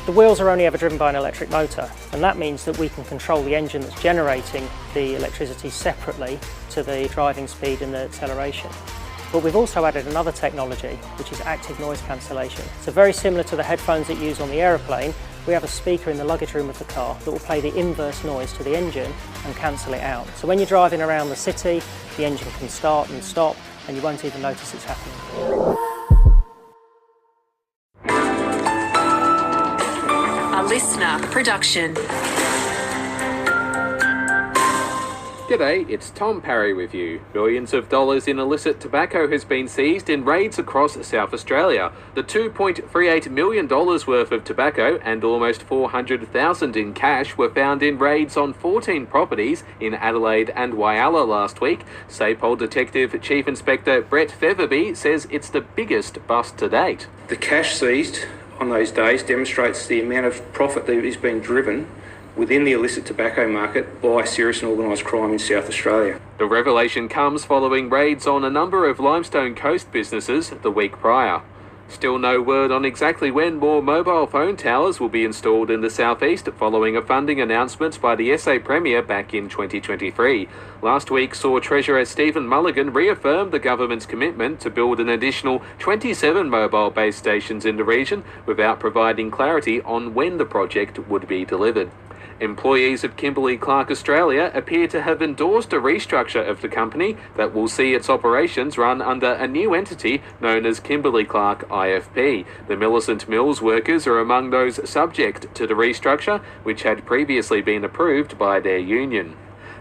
The wheels are only ever driven by an electric motor, and that means that we can control the engine that's generating the electricity separately to the driving speed and the acceleration. But we've also added another technology, which is active noise cancellation. So very similar to the headphones that you use on the aeroplane, we have a speaker in the luggage room of the car that will play the inverse noise to the engine and cancel it out. So when you're driving around the city, the engine can start and stop, and you won't even notice it's happening. A LISTNR production. G'day, it's Tom Perri with you. Billions of dollars in illicit tobacco has been seized in raids across South Australia. The $2.38 million worth of tobacco and almost $400,000 in cash were found in raids on 14 properties in Adelaide and Whyalla last week. SAPOL Detective Chief Inspector Brett Featherby says it's the biggest bust to date. The cash seized on those days demonstrates the amount of profit that is being driven within the illicit tobacco market by serious and organised crime in South Australia. The revelation comes following raids on a number of Limestone coast businesses the week prior. Still no word on exactly when more mobile phone towers will be installed in the southeast following a funding announcement by the SA Premier back in 2023. Last week saw Treasurer Stephen Mulligan reaffirm the government's commitment to build an additional 27 mobile base stations in the region without providing clarity on when the project would be delivered. Employees of Kimberly-Clark Australia appear to have endorsed a restructure of the company that will see its operations run under a new entity known as Kimberly-Clark IFP. The Millicent Mills workers are among those subject to the restructure, which had previously been approved by their union.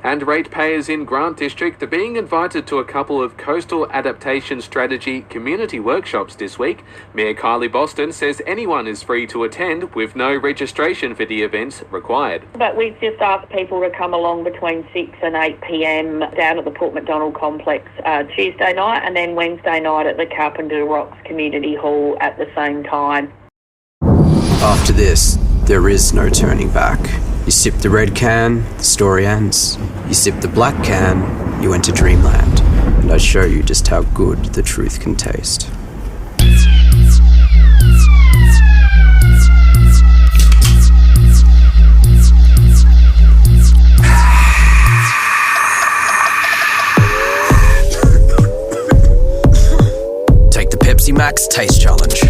And ratepayers in Grant District are being invited to a couple of coastal adaptation strategy community workshops this week. Mayor Kylie Boston says anyone is free to attend with no registration for the events required. But we've just asked people to come along between 6 and 8 p.m. down at the Port MacDonald complex Tuesday night, and then Wednesday night at the Carpenter Rocks Community Hall at the same time. After this, there is no turning back. You sip the red can, the story ends. You sip the black can, you enter dreamland. And I show you just how good the truth can taste. Take the Pepsi Max Taste Challenge.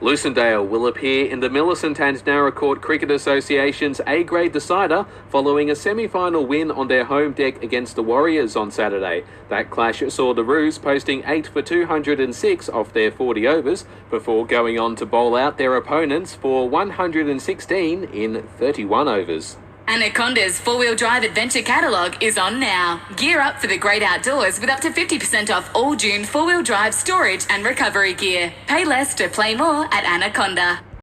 Lucindale will appear in the Millicent and Narracourt Cricket Association's A-grade decider following a semi-final win on their home deck against the Warriors on Saturday. That clash saw the Roos posting 8 for 206 off their 40 overs before going on to bowl out their opponents for 116 in 31 overs. Anaconda's four-wheel drive adventure catalogue is on now. Gear up for the great outdoors with up to 50% off all June four-wheel drive storage and recovery gear. Pay less to play more at Anaconda.